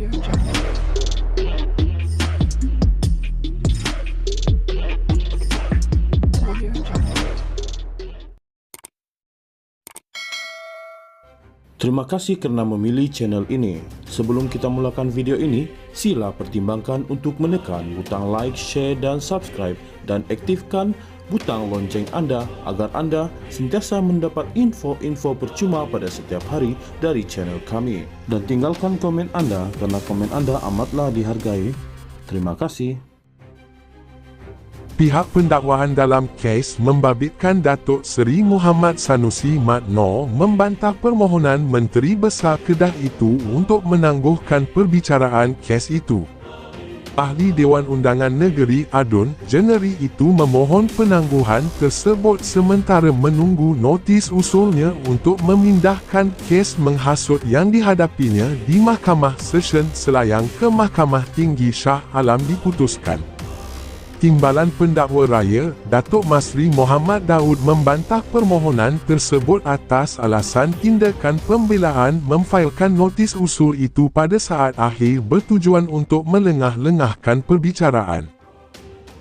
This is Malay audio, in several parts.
Terima kasih kerana memilih channel ini. Sebelum kita mulakan video ini, sila pertimbangkan untuk menekan butang like, share dan subscribe dan aktifkan butang lonceng anda agar anda sentiasa mendapat info-info percuma pada setiap hari dari channel kami. Dan tinggalkan komen anda kerana komen anda amatlah dihargai. Terima kasih. Pihak pendakwaan dalam kes membabitkan Datuk Seri Muhammad Sanusi Mat Nor membantah permohonan Menteri Besar Kedah itu untuk menangguhkan perbicaraan kes itu. Ahli Dewan Undangan Negeri Adun Jeneri itu memohon penangguhan tersebut sementara menunggu notis usulnya untuk memindahkan kes menghasut yang dihadapinya di Mahkamah Session Selayang ke Mahkamah Tinggi Shah Alam diputuskan. Timbalan Pendakwa Raya, Datuk Masri Muhammad Daud membantah permohonan tersebut atas alasan tindakan pembelaan memfailkan notis usul itu pada saat akhir bertujuan untuk melengah-lengahkan perbicaraan.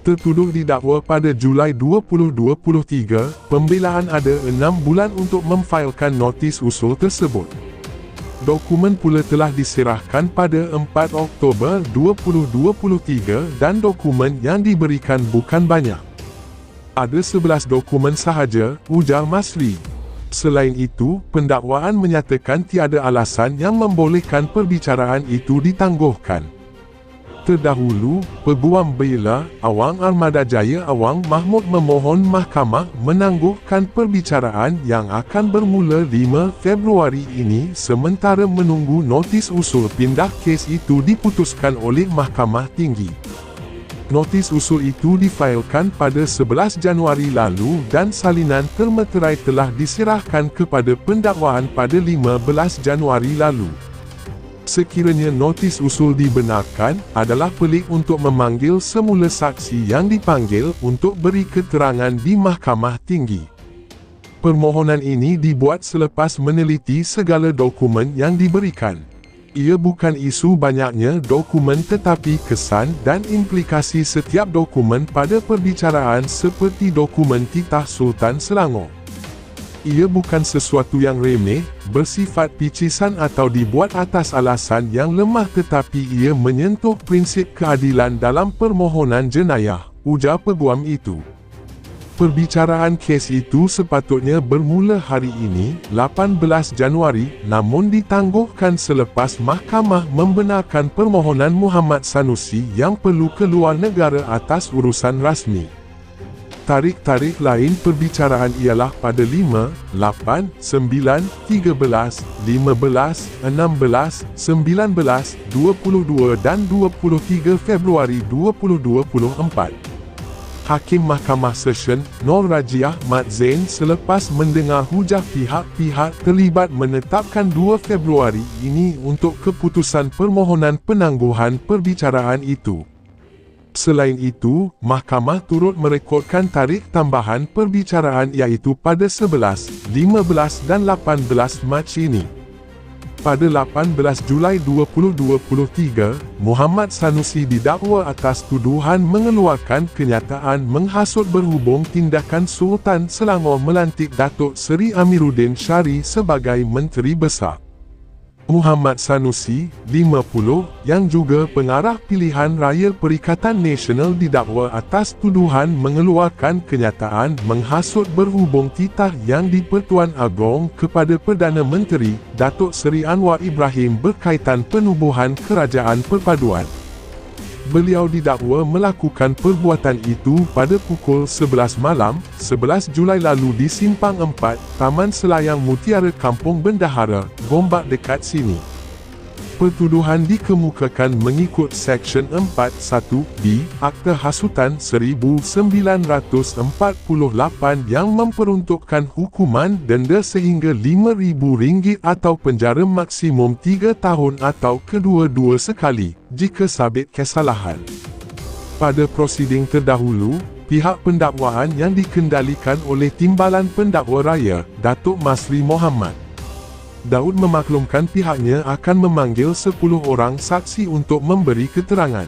Tertuduh didakwa pada Julai 2023, pembelaan ada 6 bulan untuk memfailkan notis usul tersebut. Dokumen pula telah diserahkan pada 4 Oktober 2023 dan dokumen yang diberikan bukan banyak. Ada 11 dokumen sahaja, ujar Masri. Selain itu, pendakwaan menyatakan tiada alasan yang membolehkan perbicaraan itu ditangguhkan. Terdahulu, Peguam Bela Awang Armada Jaya Awang Mahmud memohon mahkamah menangguhkan perbicaraan yang akan bermula 5 Februari ini sementara menunggu notis usul pindah kes itu diputuskan oleh Mahkamah Tinggi. Notis usul itu difailkan pada 11 Januari lalu dan salinan termeterai telah diserahkan kepada pendakwaan pada 15 Januari lalu. Sekiranya notis usul dibenarkan, adalah pelik untuk memanggil semula saksi yang dipanggil untuk beri keterangan di Mahkamah Tinggi. Permohonan ini dibuat selepas meneliti segala dokumen yang diberikan. Ia bukan isu banyaknya dokumen tetapi kesan dan implikasi setiap dokumen pada perbicaraan seperti dokumen titah Sultan Selangor. Ia bukan sesuatu yang remeh, bersifat picisan atau dibuat atas alasan yang lemah tetapi ia menyentuh prinsip keadilan dalam permohonan jenayah, ujar peguam itu. Perbicaraan kes itu sepatutnya bermula hari ini, 18 Januari, namun ditangguhkan selepas mahkamah membenarkan permohonan Muhammad Sanusi yang perlu keluar negara atas urusan rasmi. Tarikh-tarikh lain perbicaraan ialah pada 5, 8, 9, 13, 15, 16, 19, 22 dan 23 Februari 2024. Hakim Mahkamah Session, Nor Rajiah Mat Zain selepas mendengar hujah pihak-pihak terlibat menetapkan 2 Februari ini untuk keputusan permohonan penangguhan perbicaraan itu. Selain itu, mahkamah turut merekodkan tarikh tambahan perbicaraan iaitu pada 11, 15 dan 18 Mac ini. Pada 18 Julai 2023, Muhammad Sanusi didakwa atas tuduhan mengeluarkan kenyataan menghasut berhubung tindakan Sultan Selangor melantik Datuk Seri Amiruddin Syari sebagai Menteri Besar. Muhammad Sanusi, 50, yang juga pengarah pilihan raya Perikatan Nasional didakwa atas tuduhan mengeluarkan kenyataan menghasut berhubung titah yang di-Pertuan Agong kepada Perdana Menteri, Datuk Seri Anwar Ibrahim berkaitan penubuhan Kerajaan Perpaduan. Beliau didakwa melakukan perbuatan itu pada pukul 11 malam, 11 Julai lalu di Simpang 4, Taman Selayang Mutiara Kampung Bendahara, Gombak dekat sini. Pertuduhan dikemukakan mengikut Seksyen 41B Akta Hasutan 1948 yang memperuntukkan hukuman denda sehingga RM5,000 atau penjara maksimum 3 tahun atau kedua-dua sekali, jika sabit kesalahan. Pada prosiding terdahulu, pihak pendakwaan yang dikendalikan oleh Timbalan Pendakwa Raya, Datuk Masri Mohamad Daud memaklumkan pihaknya akan memanggil 10 orang saksi untuk memberi keterangan.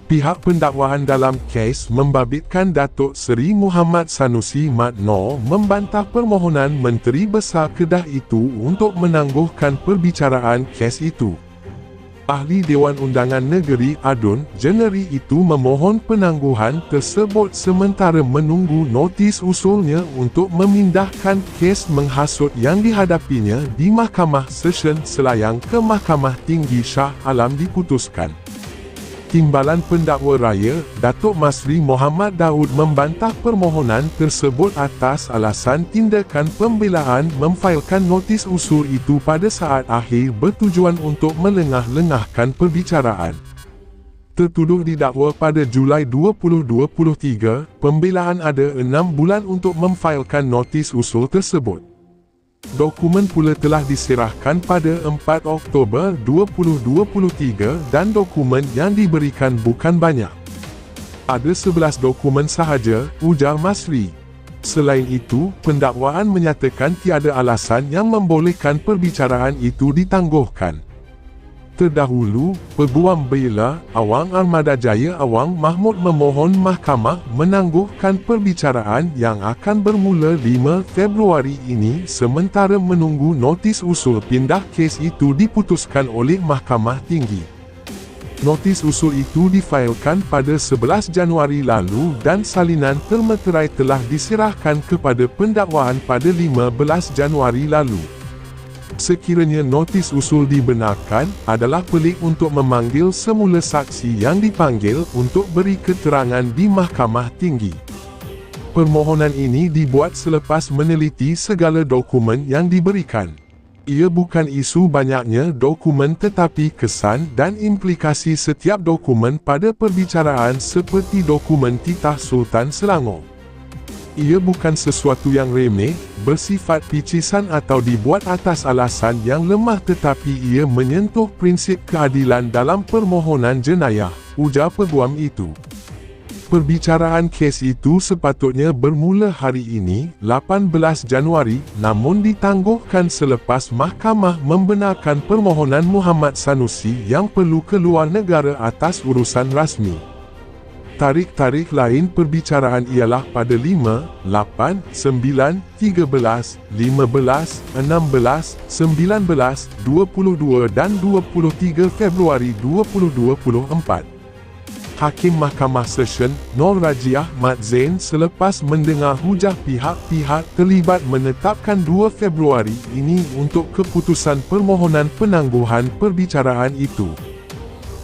Pihak pendakwaan dalam kes membabitkan Datuk Seri Muhammad Sanusi Mat Nor membantah permohonan Menteri Besar Kedah itu untuk menangguhkan perbicaraan kes itu. Ahli Dewan Undangan Negeri Adun Jeneri itu memohon penangguhan tersebut sementara menunggu notis usulnya untuk memindahkan kes menghasut yang dihadapinya di Mahkamah Session Selayang ke Mahkamah Tinggi Shah Alam diputuskan. Timbalan Pendakwa Raya, Datuk Masri Mohamad Daud membantah permohonan tersebut atas alasan tindakan pembelaan memfailkan notis usul itu pada saat akhir bertujuan untuk melengah-lengahkan perbicaraan. Tertuduh didakwa pada Julai 2023, pembelaan ada 6 bulan untuk memfailkan notis usul tersebut. Dokumen pula telah diserahkan pada 4 Oktober 2023 dan dokumen yang diberikan bukan banyak. Ada 11 dokumen sahaja, ujar Masri. Selain itu, pendakwaan menyatakan tiada alasan yang membolehkan perbicaraan itu ditangguhkan. Terdahulu, Peguam Bela Awang Armada Jaya Awang Mahmud memohon mahkamah menangguhkan perbicaraan yang akan bermula 5 Februari ini sementara menunggu notis usul pindah kes itu diputuskan oleh Mahkamah Tinggi. Notis usul itu difailkan pada 11 Januari lalu dan salinan termeterai telah diserahkan kepada pendakwaan pada 15 Januari lalu. Sekiranya notis usul dibenarkan, adalah pelik untuk memanggil semula saksi yang dipanggil untuk beri keterangan di Mahkamah Tinggi. Permohonan ini dibuat selepas meneliti segala dokumen yang diberikan. Ia bukan isu banyaknya dokumen tetapi kesan dan implikasi setiap dokumen pada perbicaraan seperti dokumen titah Sultan Selangor. Ia bukan sesuatu yang remeh, bersifat picisan atau dibuat atas alasan yang lemah tetapi ia menyentuh prinsip keadilan dalam permohonan jenayah, ujar peguam itu. Perbicaraan kes itu sepatutnya bermula hari ini, 18 Januari, namun ditangguhkan selepas mahkamah membenarkan permohonan Muhammad Sanusi yang perlu keluar negara atas urusan rasmi. Tarikh-tarikh lain perbicaraan ialah pada 5, 8, 9, 13, 15, 16, 19, 22 dan 23 Februari 2024. Hakim Mahkamah Session, Nur Rajiah Mat Zain selepas mendengar hujah pihak-pihak terlibat menetapkan 2 Februari ini untuk keputusan permohonan penangguhan perbicaraan itu.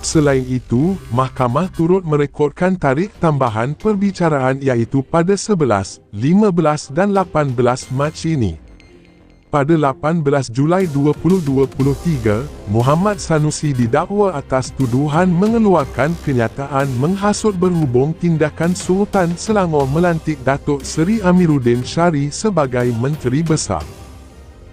Selain itu, mahkamah turut merekodkan tarikh tambahan perbicaraan iaitu pada 11, 15 dan 18 Mac ini. Pada 18 Julai 2023, Muhammad Sanusi didakwa atas tuduhan mengeluarkan kenyataan menghasut berhubung tindakan Sultan Selangor melantik Datuk Seri Amiruddin Syari sebagai Menteri Besar.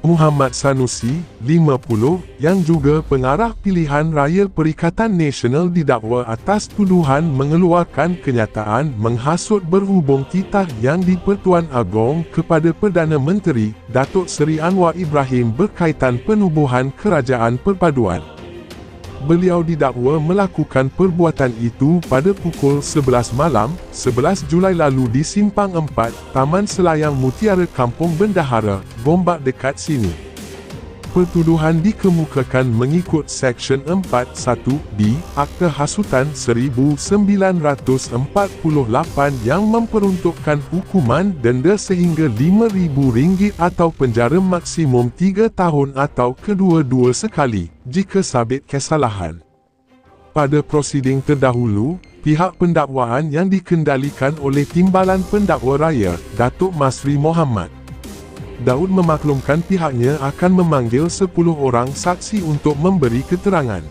Muhammad Sanusi, 50, yang juga pengarah pilihan raya Perikatan Nasional didakwa atas tuduhan mengeluarkan kenyataan menghasut berhubung titah yang di-Pertuan Agong kepada Perdana Menteri, Datuk Seri Anwar Ibrahim berkaitan penubuhan Kerajaan Perpaduan. Beliau didakwa melakukan perbuatan itu pada pukul 11 malam, 11 Julai lalu di Simpang 4, Taman Selayang Mutiara Kampung Bendahara, Gombak dekat sini. Pertuduhan dikemukakan mengikut Seksyen 41B, Akta Hasutan 1948 yang memperuntukkan hukuman denda sehingga RM5,000 atau penjara maksimum 3 tahun atau kedua-dua sekali, jika sabit kesalahan. Pada prosiding terdahulu, pihak pendakwaan yang dikendalikan oleh Timbalan Pendakwa Raya, Datuk Masri Mohamad Daud memaklumkan pihaknya akan memanggil 10 orang saksi untuk memberi keterangan.